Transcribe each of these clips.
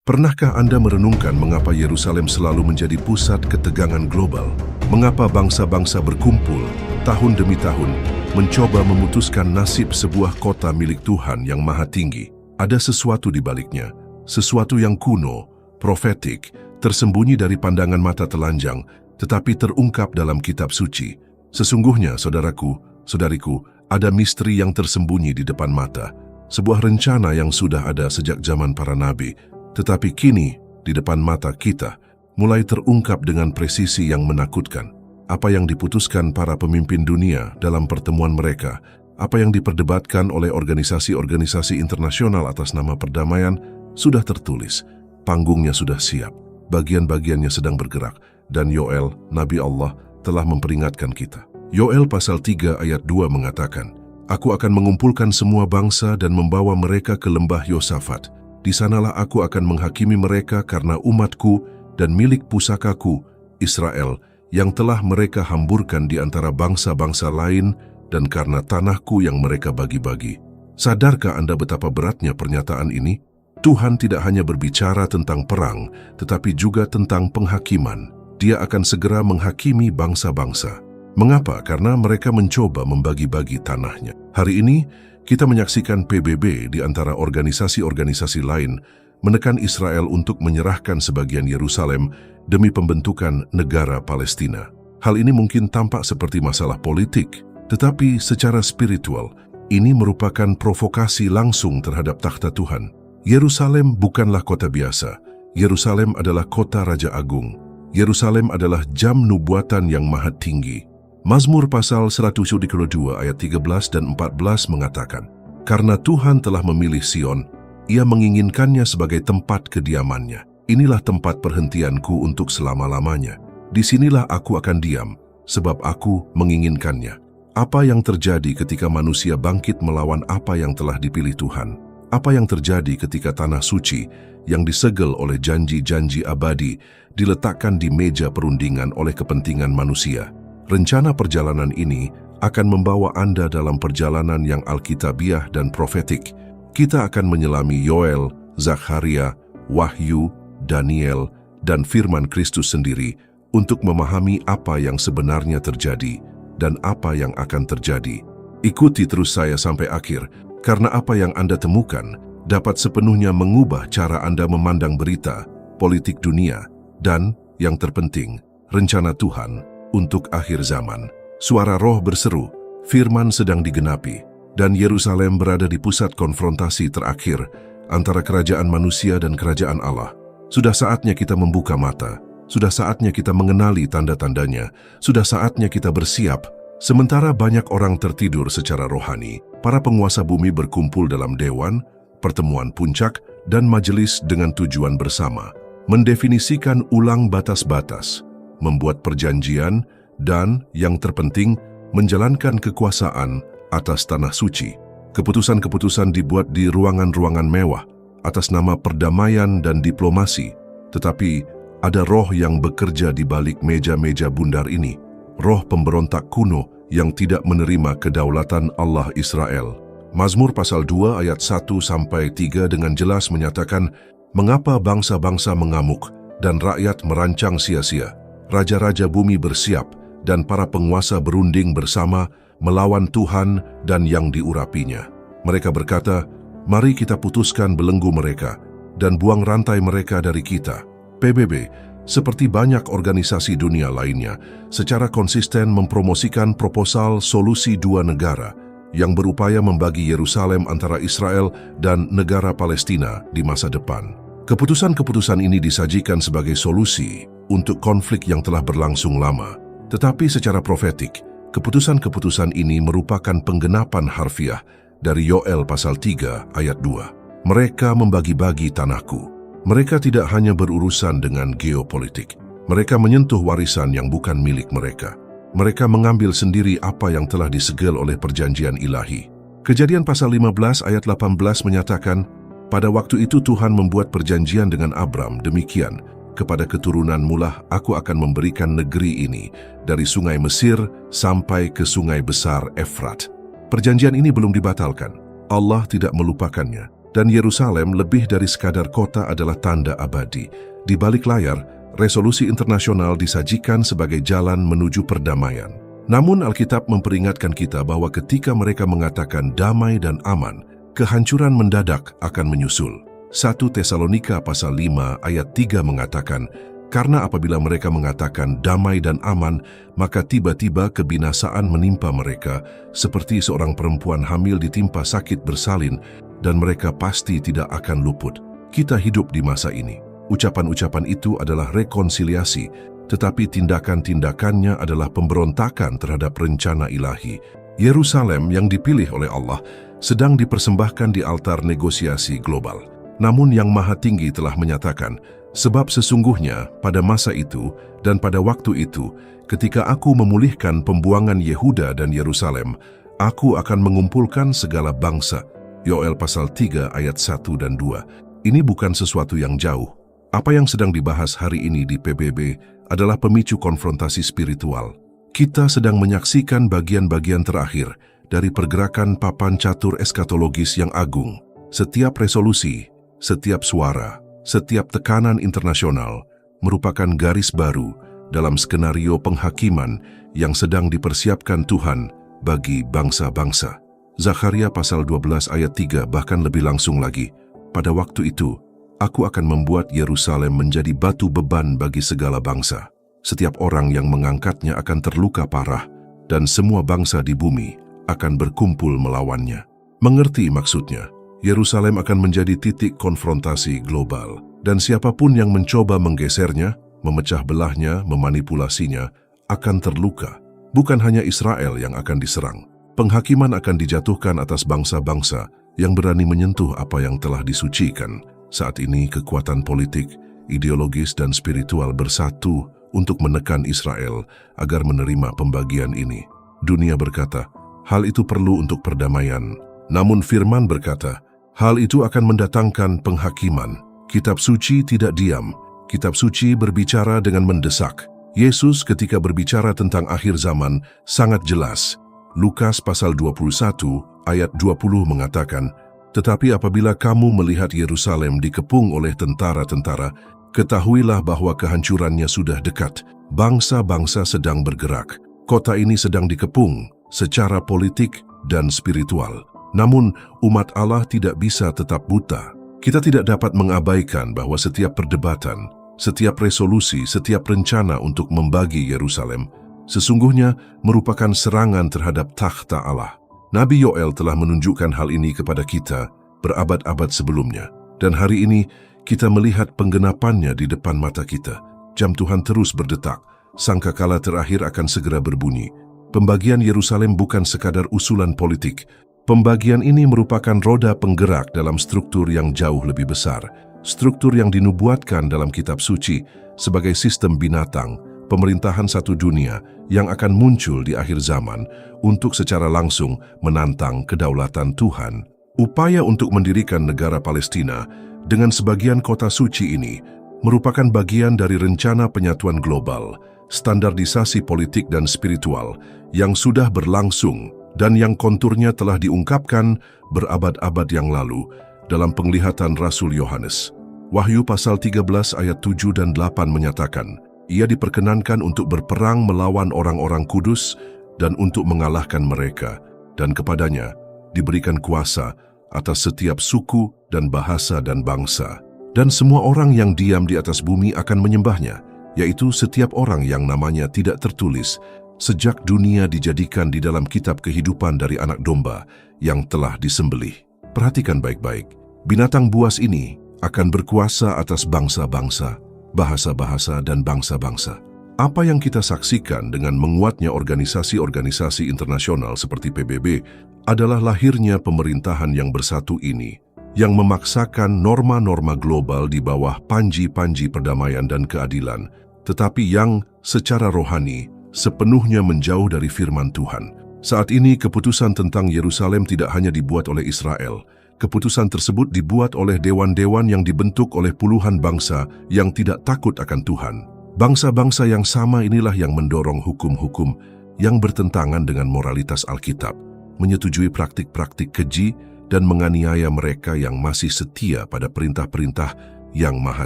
Pernahkah Anda merenungkan mengapa Yerusalem selalu menjadi pusat ketegangan global? Mengapa bangsa-bangsa berkumpul tahun demi tahun mencoba memutuskan nasib sebuah kota milik Tuhan yang Maha Tinggi? Ada sesuatu di baliknya, sesuatu yang kuno, profetik, tersembunyi dari pandangan mata telanjang, tetapi terungkap dalam kitab suci. Sesungguhnya, saudaraku, saudariku, ada misteri yang tersembunyi di depan mata, sebuah rencana yang sudah ada sejak zaman para nabi, tetapi kini, di depan mata kita, mulai terungkap dengan presisi yang menakutkan. Apa yang diputuskan para pemimpin dunia dalam pertemuan mereka, apa yang diperdebatkan oleh organisasi-organisasi internasional atas nama perdamaian, sudah tertulis. Panggungnya sudah siap, bagian-bagiannya sedang bergerak, dan Yoel, Nabi Allah, telah memperingatkan kita. Yoel pasal 3 ayat 2 mengatakan, "Aku akan mengumpulkan semua bangsa dan membawa mereka ke lembah Yosafat. Di sanalah aku akan menghakimi mereka karena umatku dan milik pusakaku, Israel, yang telah mereka hamburkan di antara bangsa-bangsa lain dan karena tanahku yang mereka bagi-bagi." Sadarkah Anda betapa beratnya pernyataan ini? Tuhan tidak hanya berbicara tentang perang, tetapi juga tentang penghakiman. Dia akan segera menghakimi bangsa-bangsa. Mengapa? Karena mereka mencoba membagi-bagi tanahnya. Hari ini, kita menyaksikan PBB di antara organisasi-organisasi lain menekan Israel untuk menyerahkan sebagian Yerusalem demi pembentukan negara Palestina. Hal ini mungkin tampak seperti masalah politik, tetapi secara spiritual, ini merupakan provokasi langsung terhadap takhta Tuhan. Yerusalem bukanlah kota biasa. Yerusalem adalah kota Raja Agung. Yerusalem adalah jam nubuatan yang maha tinggi. Mazmur pasal 122 ayat 13 dan 14 mengatakan, "Karena Tuhan telah memilih Sion, Ia menginginkannya sebagai tempat kediamannya. Inilah tempat perhentianku untuk selama-lamanya. Disinilah aku akan diam, sebab aku menginginkannya." Apa yang terjadi ketika manusia bangkit melawan apa yang telah dipilih Tuhan? Apa yang terjadi ketika tanah suci yang disegel oleh janji-janji abadi diletakkan di meja perundingan oleh kepentingan manusia? Rencana perjalanan ini akan membawa Anda dalam perjalanan yang alkitabiah dan profetik. Kita akan menyelami Yoel, Zakharia, Wahyu, Daniel, dan firman Kristus sendiri untuk memahami apa yang sebenarnya terjadi dan apa yang akan terjadi. Ikuti terus saya sampai akhir, karena apa yang Anda temukan dapat sepenuhnya mengubah cara Anda memandang berita, politik dunia, dan, yang terpenting, rencana Tuhan untuk akhir zaman. Suara roh berseru, firman sedang digenapi, dan Yerusalem berada di pusat konfrontasi terakhir antara kerajaan manusia dan kerajaan Allah. Sudah saatnya kita membuka mata, sudah saatnya kita mengenali tanda-tandanya, sudah saatnya kita bersiap. Sementara banyak orang tertidur secara rohani, para penguasa bumi berkumpul dalam dewan, pertemuan puncak, dan majelis dengan tujuan bersama, mendefinisikan ulang batas-batas, membuat perjanjian, dan, yang terpenting, menjalankan kekuasaan atas tanah suci. Keputusan-keputusan dibuat di ruangan-ruangan mewah, atas nama perdamaian dan diplomasi. Tetapi, ada roh yang bekerja di balik meja-meja bundar ini, roh pemberontak kuno yang tidak menerima kedaulatan Allah Israel. Mazmur pasal 2 ayat 1-3 dengan jelas menyatakan, "Mengapa bangsa-bangsa mengamuk dan rakyat merancang sia-sia? Raja-raja bumi bersiap dan para penguasa berunding bersama melawan Tuhan dan yang diurapinya. Mereka berkata, mari kita putuskan belenggu mereka dan buang rantai mereka dari kita." PBB, seperti banyak organisasi dunia lainnya, secara konsisten mempromosikan proposal solusi dua negara yang berupaya membagi Yerusalem antara Israel dan negara Palestina di masa depan. Keputusan-keputusan ini disajikan sebagai solusi untuk konflik yang telah berlangsung lama. Tetapi secara profetik, keputusan-keputusan ini merupakan penggenapan harfiah dari Yoel pasal 3 ayat 2. Mereka membagi-bagi tanahku. Mereka tidak hanya berurusan dengan geopolitik. Mereka menyentuh warisan yang bukan milik mereka. Mereka mengambil sendiri apa yang telah disegel oleh perjanjian ilahi. Kejadian pasal 15 ayat 18 menyatakan, "Pada waktu itu Tuhan membuat perjanjian dengan Abram demikian, kepada keturunanmu lah aku akan memberikan negeri ini, dari sungai Mesir sampai ke sungai besar Efrat." Perjanjian ini belum dibatalkan. Allah tidak melupakannya. Dan Yerusalem lebih dari sekadar kota adalah tanda abadi. Di balik layar, resolusi internasional disajikan sebagai jalan menuju perdamaian. Namun Alkitab memperingatkan kita bahwa ketika mereka mengatakan damai dan aman, kehancuran mendadak akan menyusul. 1 Tesalonika pasal 5 ayat 3 mengatakan, karena apabila mereka mengatakan damai dan aman, maka tiba-tiba kebinasaan menimpa mereka, seperti seorang perempuan hamil ditimpa sakit bersalin, dan mereka pasti tidak akan luput. Kita hidup di masa ini. Ucapan-ucapan itu adalah rekonsiliasi, tetapi tindakan-tindakannya adalah pemberontakan terhadap rencana ilahi. Yerusalem yang dipilih oleh Allah sedang dipersembahkan di altar negosiasi global. Namun Yang Maha Tinggi telah menyatakan, sebab sesungguhnya pada masa itu dan pada waktu itu, ketika aku memulihkan pembuangan Yehuda dan Yerusalem, aku akan mengumpulkan segala bangsa. Yoel pasal 3 ayat 1 dan 2. Ini bukan sesuatu yang jauh. Apa yang sedang dibahas hari ini di PBB adalah pemicu konfrontasi spiritual. Kita sedang menyaksikan bagian-bagian terakhir dari pergerakan papan catur eskatologis yang agung. Setiap resolusi, setiap suara, setiap tekanan internasional merupakan garis baru dalam skenario penghakiman yang sedang dipersiapkan Tuhan bagi bangsa-bangsa. Zakharia pasal 12 ayat 3 bahkan lebih langsung lagi. Pada waktu itu, aku akan membuat Yerusalem menjadi batu beban bagi segala bangsa. Setiap orang yang mengangkatnya akan terluka parah, dan semua bangsa di bumi akan berkumpul melawannya. Mengerti maksudnya? Yerusalem akan menjadi titik konfrontasi global, dan siapapun yang mencoba menggesernya, memecah belahnya, memanipulasinya, akan terluka. Bukan hanya Israel yang akan diserang. Penghakiman akan dijatuhkan atas bangsa-bangsa yang berani menyentuh apa yang telah disucikan. Saat ini kekuatan politik, ideologis dan spiritual bersatu untuk menekan Israel agar menerima pembagian ini. Dunia berkata, hal itu perlu untuk perdamaian. Namun firman berkata, hal itu akan mendatangkan penghakiman. Kitab suci tidak diam. Kitab suci berbicara dengan mendesak. Yesus ketika berbicara tentang akhir zaman sangat jelas. Lukas pasal 21 ayat 20 mengatakan, tetapi apabila kamu melihat Yerusalem dikepung oleh tentara-tentara, ketahuilah bahwa kehancurannya sudah dekat. Bangsa-bangsa sedang bergerak. Kota ini sedang dikepung secara politik dan spiritual. Namun, umat Allah tidak bisa tetap buta. Kita tidak dapat mengabaikan bahwa setiap perdebatan, setiap resolusi, setiap rencana untuk membagi Yerusalem sesungguhnya merupakan serangan terhadap takhta Allah. Nabi Yoel telah menunjukkan hal ini kepada kita berabad-abad sebelumnya. Dan hari ini kita melihat penggenapannya di depan mata kita. Jam Tuhan terus berdetak. Sangkakala terakhir akan segera berbunyi. Pembagian Yerusalem bukan sekadar usulan politik. Pembagian ini merupakan roda penggerak dalam struktur yang jauh lebih besar. Struktur yang dinubuatkan dalam kitab suci sebagai sistem binatang, pemerintahan satu dunia yang akan muncul di akhir zaman untuk secara langsung menantang kedaulatan Tuhan. Upaya untuk mendirikan negara Palestina dengan sebagian kota suci ini merupakan bagian dari rencana penyatuan global, standarisasi politik dan spiritual yang sudah berlangsung dan yang konturnya telah diungkapkan berabad-abad yang lalu dalam penglihatan Rasul Yohanes. Wahyu pasal 13 ayat 7 dan 8 menyatakan, ia diperkenankan untuk berperang melawan orang-orang kudus dan untuk mengalahkan mereka, dan kepadanya diberikan kuasa atas setiap suku dan bahasa dan bangsa. Dan semua orang yang diam di atas bumi akan menyembahnya, yaitu setiap orang yang namanya tidak tertulis sejak dunia dijadikan di dalam kitab kehidupan dari anak domba yang telah disembelih. Perhatikan baik-baik, binatang buas ini akan berkuasa atas bangsa-bangsa, bahasa-bahasa dan bangsa-bangsa. Apa yang kita saksikan dengan menguatnya organisasi-organisasi internasional seperti PBB adalah lahirnya pemerintahan yang bersatu ini, yang memaksakan norma-norma global di bawah panji-panji perdamaian dan keadilan, tetapi yang secara rohani sepenuhnya menjauh dari firman Tuhan. Saat ini keputusan tentang Yerusalem tidak hanya dibuat oleh Israel. Keputusan tersebut dibuat oleh dewan-dewan yang dibentuk oleh puluhan bangsa yang tidak takut akan Tuhan. Bangsa-bangsa yang sama inilah yang mendorong hukum-hukum yang bertentangan dengan moralitas Alkitab, menyetujui praktik-praktik keji dan menganiaya mereka yang masih setia pada perintah-perintah yang maha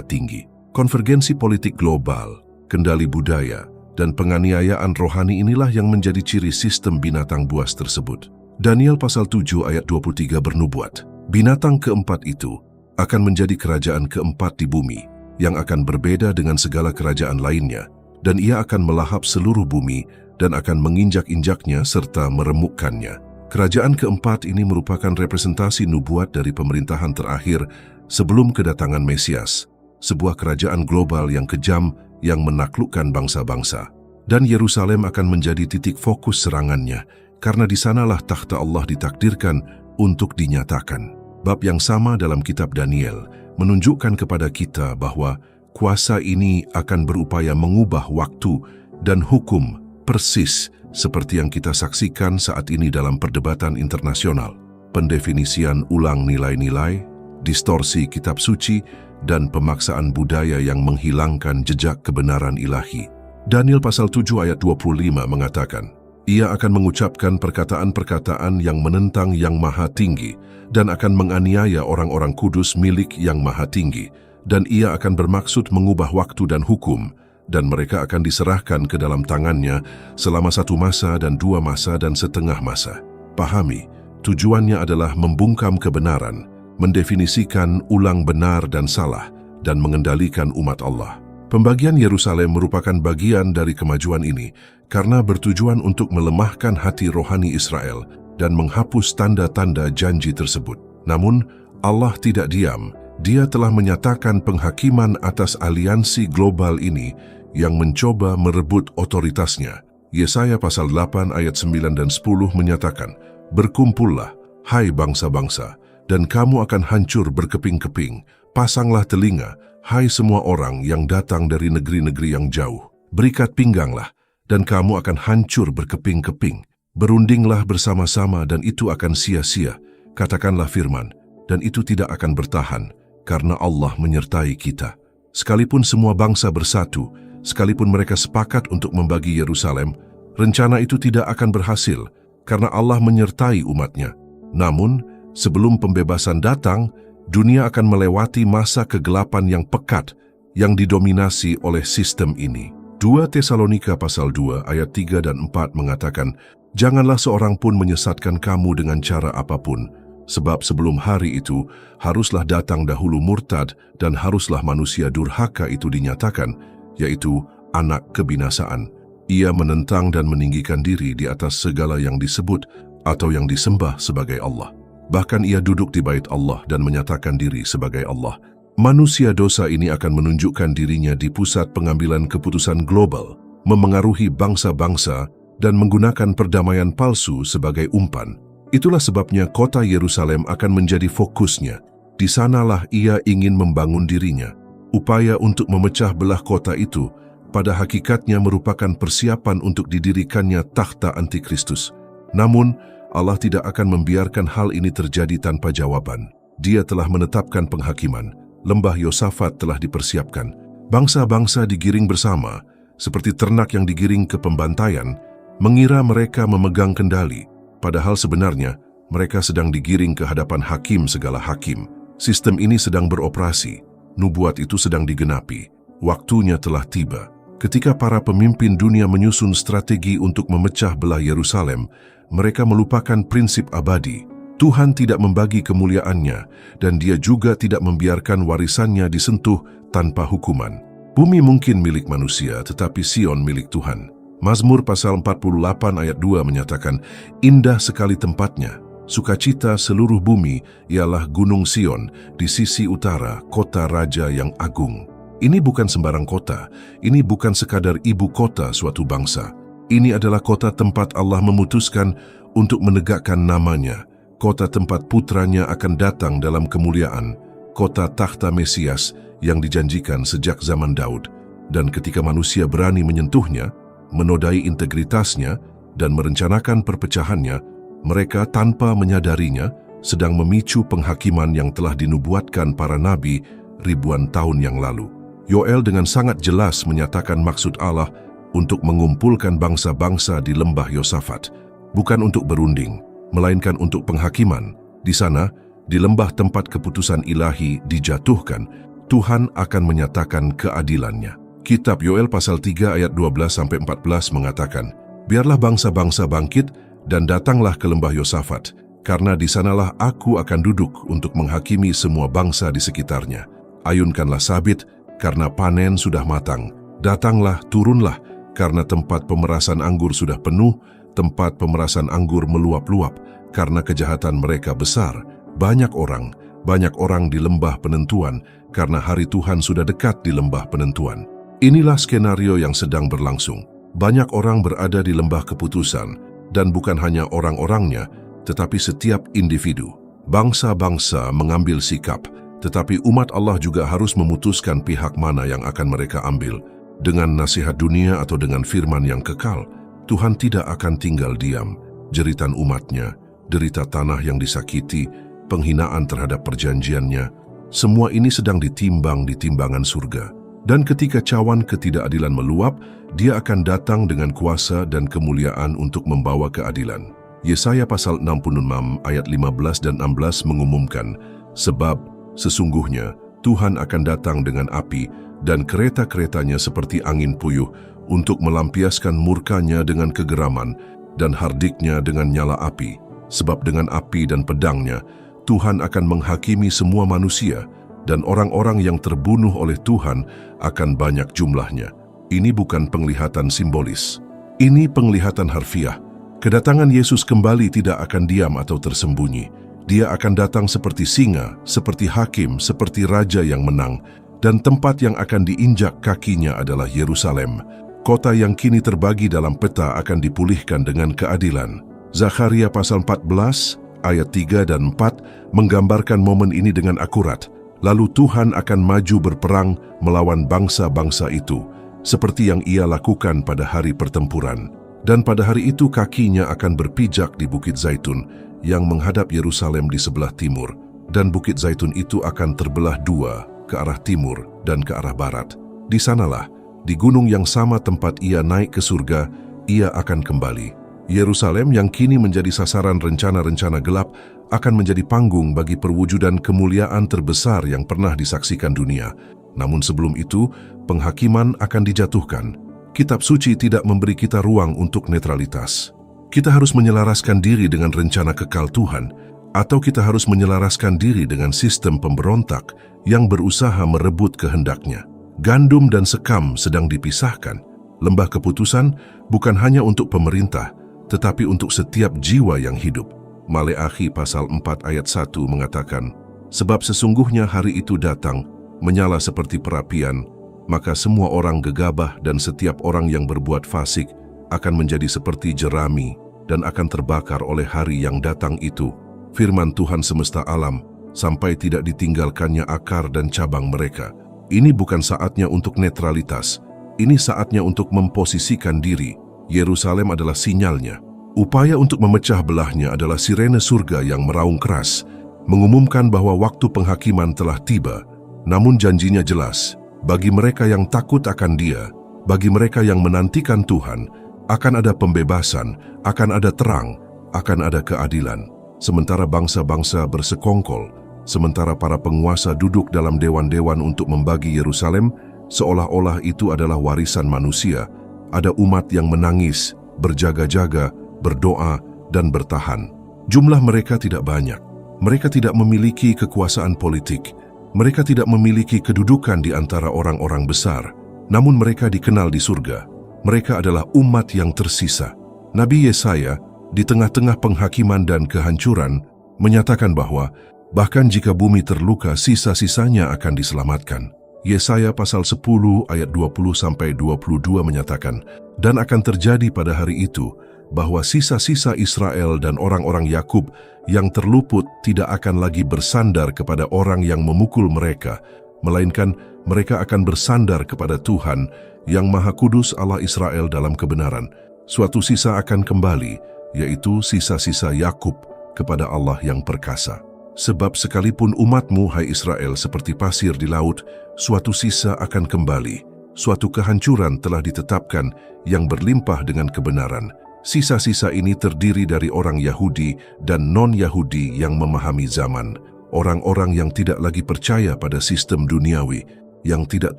tinggi. Konvergensi politik global, kendali budaya, dan penganiayaan rohani inilah yang menjadi ciri sistem binatang buas tersebut. Daniel pasal 7 ayat 23 bernubuat, binatang keempat itu akan menjadi kerajaan keempat di bumi, yang akan berbeda dengan segala kerajaan lainnya, dan ia akan melahap seluruh bumi dan akan menginjak-injaknya serta meremukkannya. Kerajaan keempat ini merupakan representasi nubuat dari pemerintahan terakhir sebelum kedatangan Mesias, sebuah kerajaan global yang kejam yang menaklukkan bangsa-bangsa. Dan Yerusalem akan menjadi titik fokus serangannya, karena di sanalah takhta Allah ditakdirkan untuk dinyatakan. Bab yang sama dalam kitab Daniel menunjukkan kepada kita bahwa kuasa ini akan berupaya mengubah waktu dan hukum persis seperti yang kita saksikan saat ini dalam perdebatan internasional. Pendefinisian ulang nilai-nilai, distorsi kitab suci, dan pemaksaan budaya yang menghilangkan jejak kebenaran ilahi. Daniel pasal 7 ayat 25 mengatakan, ia akan mengucapkan perkataan-perkataan yang menentang yang maha tinggi dan akan menganiaya orang-orang kudus milik yang maha tinggi, dan ia akan bermaksud mengubah waktu dan hukum, dan mereka akan diserahkan ke dalam tangannya selama 1 masa dan 2 masa dan setengah masa. Pahami, tujuannya adalah membungkam kebenaran, mendefinisikan ulang benar dan salah, dan mengendalikan umat Allah. Pembagian Yerusalem merupakan bagian dari kemajuan ini karena bertujuan untuk melemahkan hati rohani Israel dan menghapus tanda-tanda janji tersebut. Namun, Allah tidak diam. Dia telah menyatakan penghakiman atas aliansi global ini yang mencoba merebut otoritasnya. Yesaya pasal 8 ayat 9 dan 10 menyatakan, berkumpullah, hai bangsa-bangsa, dan kamu akan hancur berkeping-keping. Pasanglah telinga, hai semua orang yang datang dari negeri-negeri yang jauh. Berikat pingganglah, dan kamu akan hancur berkeping-keping. Berundinglah bersama-sama dan itu akan sia-sia. Katakanlah firman, dan itu tidak akan bertahan, karena Allah menyertai kita. Sekalipun semua bangsa bersatu, sekalipun mereka sepakat untuk membagi Yerusalem, rencana itu tidak akan berhasil, karena Allah menyertai umatnya. Namun, sebelum pembebasan datang, dunia akan melewati masa kegelapan yang pekat yang didominasi oleh sistem ini. 2 Tesalonika pasal 2 ayat 3 dan 4 mengatakan, janganlah seorang pun menyesatkan kamu dengan cara apapun, sebab sebelum hari itu haruslah datang dahulu murtad dan haruslah manusia durhaka itu dinyatakan, yaitu anak kebinasaan. Ia menentang dan meninggikan diri di atas segala yang disebut atau yang disembah sebagai Allah. Bahkan ia duduk di bait Allah dan menyatakan diri sebagai Allah. Manusia dosa ini akan menunjukkan dirinya di pusat pengambilan keputusan global, memengaruhi bangsa-bangsa, dan menggunakan perdamaian palsu sebagai umpan. Itulah sebabnya kota Yerusalem akan menjadi fokusnya. Di sanalah ia ingin membangun dirinya. Upaya untuk memecah belah kota itu pada hakikatnya merupakan persiapan untuk didirikannya takhta antikristus. Namun, Allah tidak akan membiarkan hal ini terjadi tanpa jawaban. Dia telah menetapkan penghakiman. Lembah Yosafat telah dipersiapkan. Bangsa-bangsa digiring bersama, seperti ternak yang digiring ke pembantaian, mengira mereka memegang kendali. Padahal sebenarnya, mereka sedang digiring ke hadapan hakim segala hakim. Sistem ini sedang beroperasi. Nubuat itu sedang digenapi. Waktunya telah tiba. Ketika para pemimpin dunia menyusun strategi untuk memecah belah Yerusalem, mereka melupakan prinsip abadi. Tuhan tidak membagi kemuliaannya, dan Dia juga tidak membiarkan warisannya disentuh tanpa hukuman. Bumi mungkin milik manusia, tetapi Sion milik Tuhan. Mazmur pasal 48 ayat 2 menyatakan, indah sekali tempatnya, sukacita seluruh bumi ialah Gunung Sion di sisi utara, kota raja yang agung. Ini bukan sembarang kota, ini bukan sekadar ibu kota suatu bangsa. Ini adalah kota tempat Allah memutuskan untuk menegakkan namanya, kota tempat putranya akan datang dalam kemuliaan, kota takhta Mesias yang dijanjikan sejak zaman Daud. Dan ketika manusia berani menyentuhnya, menodai integritasnya, dan merencanakan perpecahannya, mereka tanpa menyadarinya sedang memicu penghakiman yang telah dinubuatkan para nabi ribuan tahun yang lalu. Yoel dengan sangat jelas menyatakan maksud Allah untuk mengumpulkan bangsa-bangsa di lembah Yosafat, bukan untuk berunding, melainkan untuk penghakiman. Di sana, di lembah tempat keputusan ilahi dijatuhkan, Tuhan akan menyatakan keadilannya. Kitab Yoel pasal 3 ayat 12-14 mengatakan, "Biarlah bangsa-bangsa bangkit dan datanglah ke lembah Yosafat, karena di sanalah aku akan duduk untuk menghakimi semua bangsa di sekitarnya. Ayunkanlah sabit, karena panen sudah matang. Datanglah, turunlah, karena tempat pemerasan anggur sudah penuh, tempat pemerasan anggur meluap-luap, karena kejahatan mereka besar. Banyak orang di lembah penentuan, karena hari Tuhan sudah dekat di lembah penentuan." Inilah skenario yang sedang berlangsung. Banyak orang berada di lembah keputusan, dan bukan hanya orang-orangnya, tetapi setiap individu. Bangsa-bangsa mengambil sikap, tetapi umat Allah juga harus memutuskan pihak mana yang akan mereka ambil. Dengan nasihat dunia atau dengan firman yang kekal, Tuhan tidak akan tinggal diam. Jeritan umatnya, derita tanah yang disakiti, penghinaan terhadap perjanjiannya, semua ini sedang ditimbang di timbangan surga. Dan ketika cawan ketidakadilan meluap, Dia akan datang dengan kuasa dan kemuliaan untuk membawa keadilan. Yesaya pasal 66 ayat 15 dan 16 mengumumkan, "Sebab sesungguhnya Tuhan akan datang dengan api dan kereta-keretanya seperti angin puyuh untuk melampiaskan murkanya dengan kegeraman dan hardiknya dengan nyala api. Sebab dengan api dan pedangnya Tuhan akan menghakimi semua manusia, dan orang-orang yang terbunuh oleh Tuhan akan banyak jumlahnya." Ini bukan penglihatan simbolis. Ini penglihatan harfiah. Kedatangan Yesus kembali tidak akan diam atau tersembunyi. Dia akan datang seperti singa, seperti hakim, seperti raja yang menang, dan tempat yang akan diinjak kakinya adalah Yerusalem. Kota yang kini terbagi dalam peta akan dipulihkan dengan keadilan. Zakharia pasal 14 ayat 3 dan 4 menggambarkan momen ini dengan akurat. Lalu Tuhan akan maju berperang melawan bangsa-bangsa itu, seperti yang Ia lakukan pada hari pertempuran. Dan pada hari itu kakinya akan berpijak di Bukit Zaitun yang menghadap Yerusalem di sebelah timur, dan Bukit Zaitun itu akan terbelah dua ke arah timur dan ke arah barat. Di sanalah, di gunung yang sama tempat Ia naik ke surga, Ia akan kembali. Yerusalem yang kini menjadi sasaran rencana-rencana gelap akan menjadi panggung bagi perwujudan kemuliaan terbesar yang pernah disaksikan dunia. Namun sebelum itu, penghakiman akan dijatuhkan. Kitab suci tidak memberi kita ruang untuk netralitas. Kita harus menyelaraskan diri dengan rencana kekal Tuhan, atau kita harus menyelaraskan diri dengan sistem pemberontak yang berusaha merebut kehendaknya. Gandum dan sekam sedang dipisahkan. Lembah keputusan bukan hanya untuk pemerintah, tetapi untuk setiap jiwa yang hidup. Maleakhi pasal 4 ayat 1 mengatakan, "Sebab sesungguhnya hari itu datang, menyala seperti perapian, maka semua orang gegabah dan setiap orang yang berbuat fasik akan menjadi seperti jerami dan akan terbakar oleh hari yang datang itu. Firman Tuhan semesta alam, sampai tidak ditinggalkannya akar dan cabang mereka." Ini bukan saatnya untuk netralitas, ini saatnya untuk memposisikan diri. Yerusalem adalah sinyalnya. Upaya untuk memecah belahnya adalah sirene surga yang meraung keras, mengumumkan bahwa waktu penghakiman telah tiba. Namun janjinya jelas, bagi mereka yang takut akan Dia, bagi mereka yang menantikan Tuhan, akan ada pembebasan, akan ada terang, akan ada keadilan. Sementara bangsa-bangsa bersekongkol, sementara para penguasa duduk dalam dewan-dewan untuk membagi Yerusalem, seolah-olah itu adalah warisan manusia, ada umat yang menangis, berjaga-jaga, berdoa, dan bertahan. Jumlah mereka tidak banyak. Mereka tidak memiliki kekuasaan politik. Mereka tidak memiliki kedudukan di antara orang-orang besar. Namun mereka dikenal di surga. Mereka adalah umat yang tersisa. Nabi Yesaya, di tengah-tengah penghakiman dan kehancuran, menyatakan bahwa bahkan jika bumi terluka, sisa-sisanya akan diselamatkan. Yesaya pasal 10 ayat 20-22 menyatakan, "Dan akan terjadi pada hari itu, bahwa sisa-sisa Israel dan orang-orang Yakub yang terluput tidak akan lagi bersandar kepada orang yang memukul mereka, melainkan mereka akan bersandar kepada Tuhan yang Maha Kudus Allah Israel dalam kebenaran. Suatu sisa akan kembali, yaitu sisa-sisa Yakub kepada Allah yang perkasa. Sebab sekalipun umatmu, hai Israel, seperti pasir di laut, suatu sisa akan kembali. Suatu kehancuran telah ditetapkan yang berlimpah dengan kebenaran. Sisa-sisa ini terdiri dari orang Yahudi dan non-Yahudi yang memahami zaman, orang-orang yang tidak lagi percaya pada sistem duniawi, yang tidak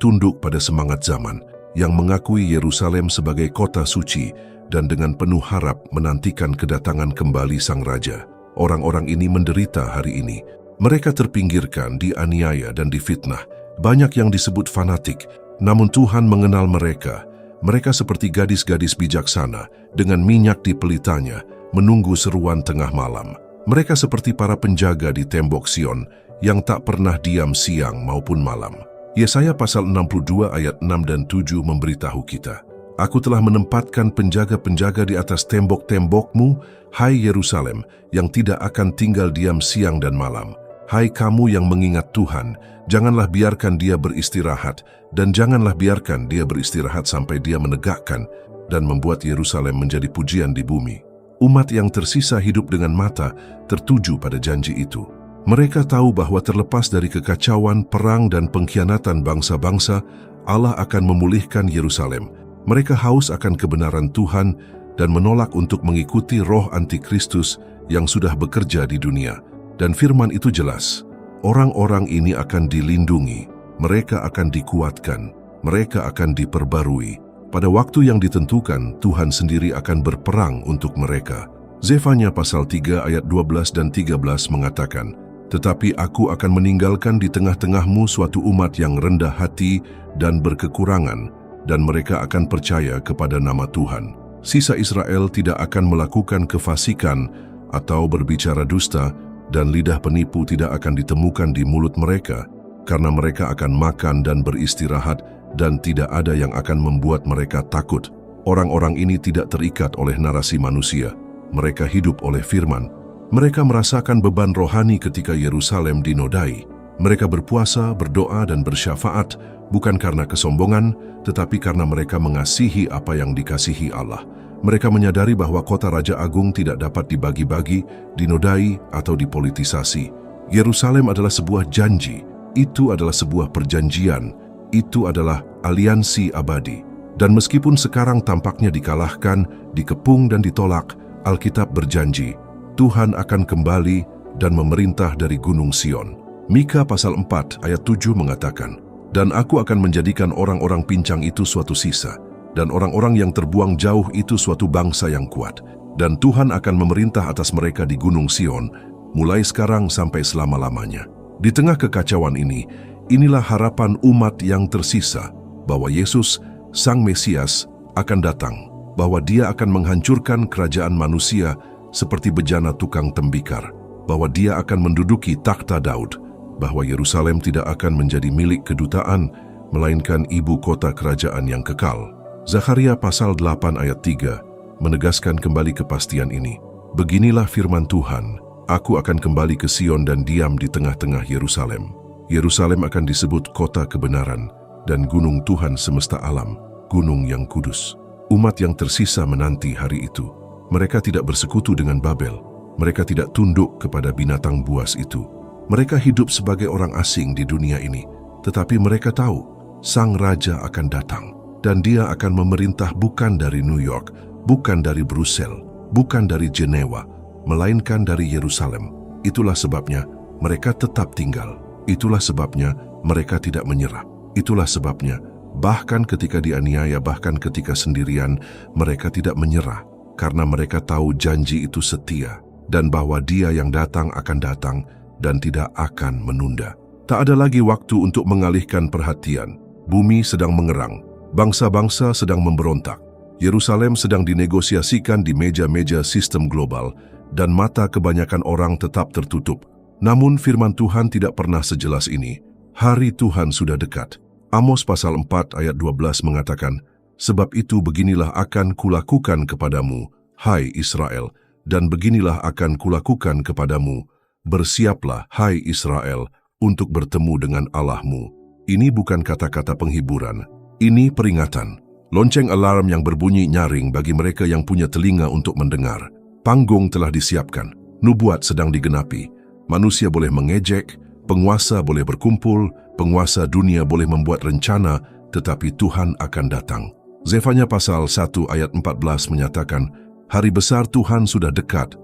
tunduk pada semangat zaman, yang mengakui Yerusalem sebagai kota suci dan dengan penuh harap menantikan kedatangan kembali Sang Raja. Orang-orang ini menderita hari ini. Mereka terpinggirkan, dianiaya dan difitnah. Banyak yang disebut fanatik, namun Tuhan mengenal mereka. Mereka seperti gadis-gadis bijaksana dengan minyak di pelitanya, menunggu seruan tengah malam. Mereka seperti para penjaga di tembok Sion yang tak pernah diam siang maupun malam. Yesaya pasal 62 ayat 6 dan 7 memberitahu kita, Aku telah menempatkan penjaga-penjaga di atas tembok-tembokmu, hai Yerusalem, yang tidak akan tinggal diam siang dan malam. Hai kamu yang mengingat Tuhan, janganlah biarkan Dia beristirahat, dan janganlah biarkan Dia beristirahat sampai Dia menegakkan dan membuat Yerusalem menjadi pujian di bumi. Umat yang tersisa hidup dengan mata tertuju pada janji itu. Mereka tahu bahwa terlepas dari kekacauan, perang, dan pengkhianatan bangsa-bangsa, Allah akan memulihkan Yerusalem. Mereka haus akan kebenaran Tuhan dan menolak untuk mengikuti roh antikristus yang sudah bekerja di dunia. Dan firman itu jelas, orang-orang ini akan dilindungi, mereka akan dikuatkan, mereka akan diperbarui. Pada waktu yang ditentukan, Tuhan sendiri akan berperang untuk mereka. Zefanya pasal 3 ayat 12 dan 13 mengatakan, Tetapi aku akan meninggalkan di tengah-tengahmu suatu umat yang rendah hati dan berkekurangan, dan mereka akan percaya kepada nama Tuhan. Sisa Israel tidak akan melakukan kefasikan atau berbicara dusta, dan lidah penipu tidak akan ditemukan di mulut mereka, karena mereka akan makan dan beristirahat, dan tidak ada yang akan membuat mereka takut. Orang-orang ini tidak terikat oleh narasi manusia. Mereka hidup oleh firman. Mereka merasakan beban rohani ketika Yerusalem dinodai. Mereka berpuasa, berdoa, dan bersyafaat, bukan karena kesombongan, tetapi karena mereka mengasihi apa yang dikasihi Allah. Mereka menyadari bahwa kota Raja Agung tidak dapat dibagi-bagi, dinodai, atau dipolitisasi. Yerusalem adalah sebuah janji, itu adalah sebuah perjanjian, itu adalah aliansi abadi. Dan meskipun sekarang tampaknya dikalahkan, dikepung dan ditolak, Alkitab berjanji, Tuhan akan kembali dan memerintah dari Gunung Sion. Mika pasal 4 ayat 7 mengatakan, Dan aku akan menjadikan orang-orang pincang itu suatu sisa, dan orang-orang yang terbuang jauh itu suatu bangsa yang kuat. Dan Tuhan akan memerintah atas mereka di Gunung Sion, mulai sekarang sampai selama-lamanya. Di tengah kekacauan ini, inilah harapan umat yang tersisa, bahwa Yesus, Sang Mesias, akan datang, bahwa Dia akan menghancurkan kerajaan manusia seperti bejana tukang tembikar, bahwa Dia akan menduduki takhta Daud, bahwa Yerusalem tidak akan menjadi milik kedutaan, melainkan ibu kota kerajaan yang kekal. Zakharia pasal 8 ayat 3 menegaskan kembali kepastian ini. Beginilah firman Tuhan, Aku akan kembali ke Sion dan diam di tengah-tengah Yerusalem. Yerusalem akan disebut kota kebenaran dan gunung Tuhan semesta alam, gunung yang kudus. Umat yang tersisa menanti hari itu. Mereka tidak bersekutu dengan Babel. Mereka tidak tunduk kepada binatang buas itu. Mereka hidup sebagai orang asing di dunia ini. Tetapi mereka tahu, Sang Raja akan datang. Dan Dia akan memerintah bukan dari New York, bukan dari Brussels, bukan dari Jenewa, melainkan dari Yerusalem. Itulah sebabnya mereka tetap tinggal. Itulah sebabnya mereka tidak menyerah. Itulah sebabnya bahkan ketika dianiaya, bahkan ketika sendirian, mereka tidak menyerah. Karena mereka tahu janji itu setia, dan bahwa Dia yang datang akan datang dan tidak akan menunda. Tak ada lagi waktu untuk mengalihkan perhatian. Bumi sedang mengerang. Bangsa-bangsa sedang memberontak. Yerusalem sedang dinegosiasikan di meja-meja sistem global, dan mata kebanyakan orang tetap tertutup. Namun firman Tuhan tidak pernah sejelas ini. Hari Tuhan sudah dekat. Amos pasal 4 ayat 12 mengatakan, Sebab itu beginilah akan kulakukan kepadamu, hai Israel, dan beginilah akan kulakukan kepadamu. Bersiaplah, hai Israel, untuk bertemu dengan Allahmu. Ini bukan kata-kata penghiburan. Ini peringatan, lonceng alarm yang berbunyi nyaring bagi mereka yang punya telinga untuk mendengar. Panggung telah disiapkan, nubuat sedang digenapi. Manusia boleh mengejek, penguasa boleh berkumpul, penguasa dunia boleh membuat rencana, tetapi Tuhan akan datang. Zefanya pasal 1 ayat 14 menyatakan, Hari besar Tuhan sudah dekat,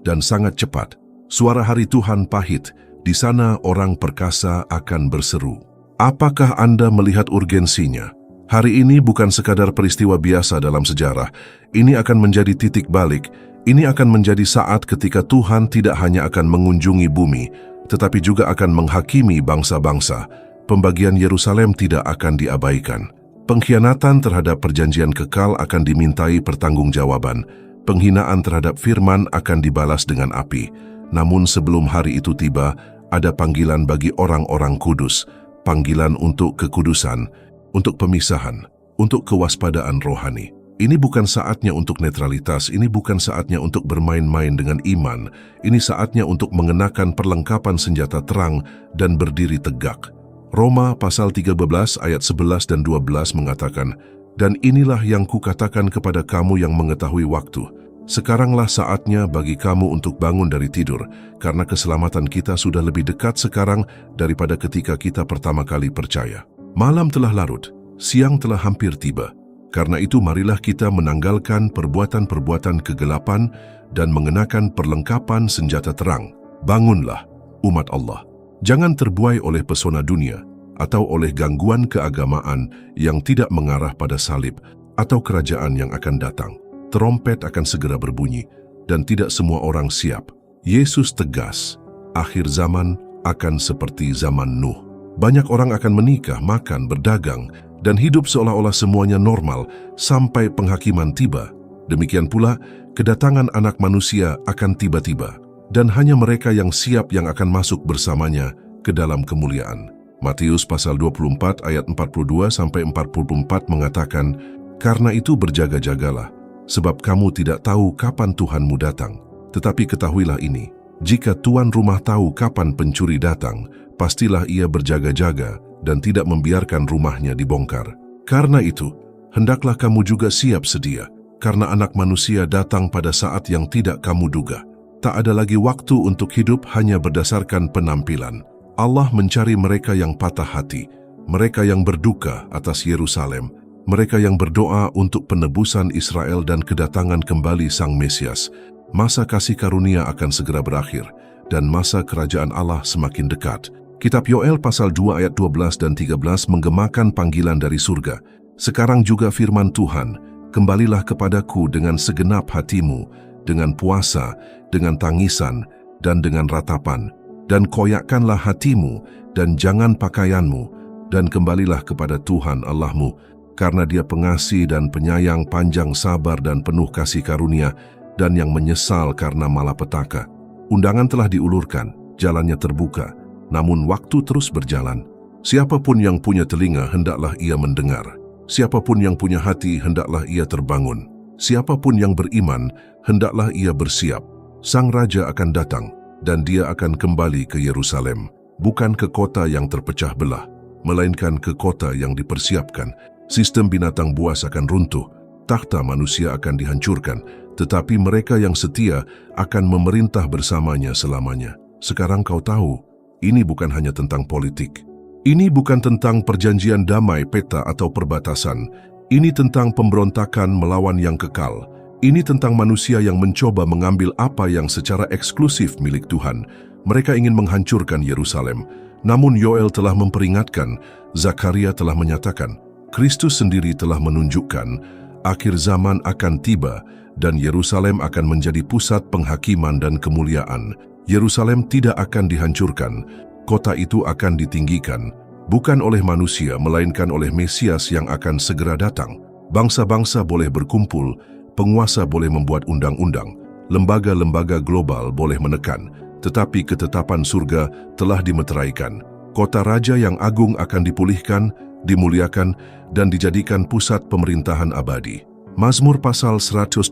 dan sangat cepat. Suara hari Tuhan pahit, di sana orang perkasa akan berseru. Apakah Anda melihat urgensinya? Hari ini bukan sekadar peristiwa biasa dalam sejarah. Ini akan menjadi titik balik. Ini akan menjadi saat ketika Tuhan tidak hanya akan mengunjungi bumi, tetapi juga akan menghakimi bangsa-bangsa. Pembagian Yerusalem tidak akan diabaikan. Pengkhianatan terhadap perjanjian kekal akan dimintai pertanggungjawaban. Penghinaan terhadap firman akan dibalas dengan api. Namun sebelum hari itu tiba, ada panggilan bagi orang-orang kudus. Panggilan untuk kekudusan, untuk pemisahan, untuk kewaspadaan rohani. Ini bukan saatnya untuk netralitas, ini bukan saatnya untuk bermain-main dengan iman. Ini saatnya untuk mengenakan perlengkapan senjata terang dan berdiri tegak. Roma pasal 13 ayat 11 dan 12 mengatakan, "Dan inilah yang kukatakan kepada kamu yang mengetahui waktu. Sekaranglah saatnya bagi kamu untuk bangun dari tidur, karena keselamatan kita sudah lebih dekat sekarang daripada ketika kita pertama kali percaya." Malam telah larut, siang telah hampir tiba. Karena itu marilah kita menanggalkan perbuatan-perbuatan kegelapan dan mengenakan perlengkapan senjata terang. Bangunlah, umat Allah. Jangan terbuai oleh pesona dunia atau oleh gangguan keagamaan yang tidak mengarah pada salib atau kerajaan yang akan datang. Terompet akan segera berbunyi dan tidak semua orang siap. Yesus tegas, akhir zaman akan seperti zaman Nuh. Banyak orang akan menikah, makan, berdagang, dan hidup seolah-olah semuanya normal sampai penghakiman tiba. Demikian pula, kedatangan Anak Manusia akan tiba-tiba, dan hanya mereka yang siap yang akan masuk bersamanya ke dalam kemuliaan. Matius pasal 24 ayat 42-44 mengatakan, "Karena itu berjaga-jagalah, sebab kamu tidak tahu kapan Tuhanmu datang. Tetapi ketahuilah ini, jika tuan rumah tahu kapan pencuri datang, pastilah ia berjaga-jaga dan tidak membiarkan rumahnya dibongkar. Karena itu, hendaklah kamu juga siap sedia, karena Anak Manusia datang pada saat yang tidak kamu duga. Tak ada lagi waktu untuk hidup hanya berdasarkan penampilan. Allah mencari mereka yang patah hati, mereka yang berduka atas Yerusalem, mereka yang berdoa untuk penebusan Israel dan kedatangan kembali Sang Mesias. Masa kasih karunia akan segera berakhir, dan masa kerajaan Allah semakin dekat." Kitab Yoel pasal 2 ayat 12 dan 13 menggemakan panggilan dari surga. "Sekarang juga firman Tuhan, kembalilah kepadaku dengan segenap hatimu, dengan puasa, dengan tangisan, dan dengan ratapan. Dan koyakkanlah hatimu, dan jangan pakaianmu, dan kembalilah kepada Tuhan Allahmu, karena Dia pengasih dan penyayang, panjang sabar dan penuh kasih karunia, dan yang menyesal karena malapetaka. Undangan telah diulurkan, jalannya terbuka, namun waktu terus berjalan. Siapapun yang punya telinga, hendaklah ia mendengar. Siapapun yang punya hati, hendaklah ia terbangun. Siapapun yang beriman, hendaklah ia bersiap. Sang Raja akan datang, dan Dia akan kembali ke Yerusalem, bukan ke kota yang terpecah belah, melainkan ke kota yang dipersiapkan. Sistem binatang buas akan runtuh, takhta manusia akan dihancurkan, tetapi mereka yang setia akan memerintah bersamanya selamanya. Sekarang kau tahu, ini bukan hanya tentang politik. Ini bukan tentang perjanjian damai peta atau perbatasan. Ini tentang pemberontakan melawan yang kekal. Ini tentang manusia yang mencoba mengambil apa yang secara eksklusif milik Tuhan. Mereka ingin menghancurkan Yerusalem. Namun Yoel telah memperingatkan, Zakaria telah menyatakan, Kristus sendiri telah menunjukkan, akhir zaman akan tiba dan Yerusalem akan menjadi pusat penghakiman dan kemuliaan. Yerusalem tidak akan dihancurkan, kota itu akan ditinggikan, bukan oleh manusia, melainkan oleh Mesias yang akan segera datang. Bangsa-bangsa boleh berkumpul, penguasa boleh membuat undang-undang, lembaga-lembaga global boleh menekan, tetapi ketetapan surga telah dimeteraikan. Kota raja yang agung akan dipulihkan, dimuliakan, dan dijadikan pusat pemerintahan abadi. Mazmur pasal 122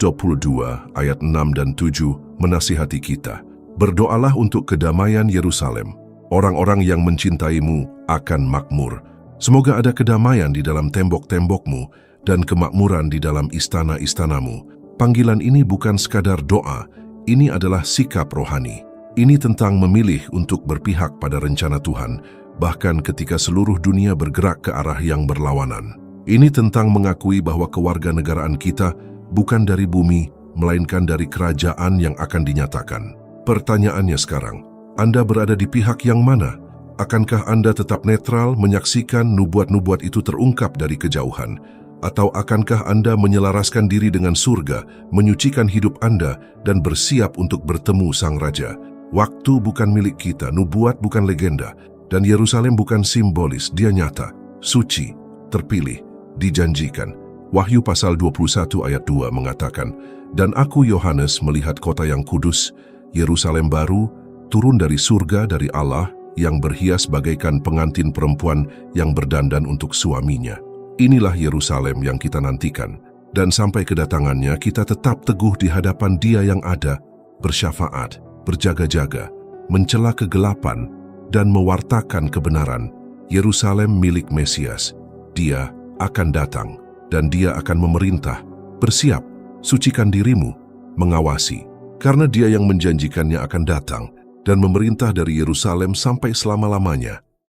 ayat 6 dan 7 menasihati kita. Berdoalah untuk kedamaian Yerusalem. Orang-orang yang mencintaimu akan makmur. Semoga ada kedamaian di dalam tembok-tembokmu dan kemakmuran di dalam istana-istanamu. Panggilan ini bukan sekadar doa, ini adalah sikap rohani. Ini tentang memilih untuk berpihak pada rencana Tuhan, bahkan ketika seluruh dunia bergerak ke arah yang berlawanan. Ini tentang mengakui bahwa kewarganegaraan kita bukan dari bumi, melainkan dari kerajaan yang akan dinyatakan. Pertanyaannya sekarang, Anda berada di pihak yang mana? Akankah Anda tetap netral menyaksikan nubuat-nubuat itu terungkap dari kejauhan? Atau akankah Anda menyelaraskan diri dengan surga, menyucikan hidup Anda, dan bersiap untuk bertemu Sang Raja? Waktu bukan milik kita, nubuat bukan legenda, dan Yerusalem bukan simbolis, dia nyata, suci, terpilih, dijanjikan. Wahyu pasal 21 ayat 2 mengatakan, "Dan aku Yohanes melihat kota yang kudus, Yerusalem baru, turun dari surga dari Allah, yang berhias bagaikan pengantin perempuan yang berdandan untuk suaminya." Inilah Yerusalem yang kita nantikan, dan sampai kedatangannya kita tetap teguh di hadapan Dia yang ada, bersyafaat, berjaga-jaga, mencela kegelapan, dan mewartakan kebenaran. Yerusalem milik Mesias. Dia akan datang, dan Dia akan memerintah. Bersiap, sucikan dirimu, mengawasi, karena Dia yang menjanjikannya akan datang dan memerintah dari Yerusalem sampai selama-lamanya.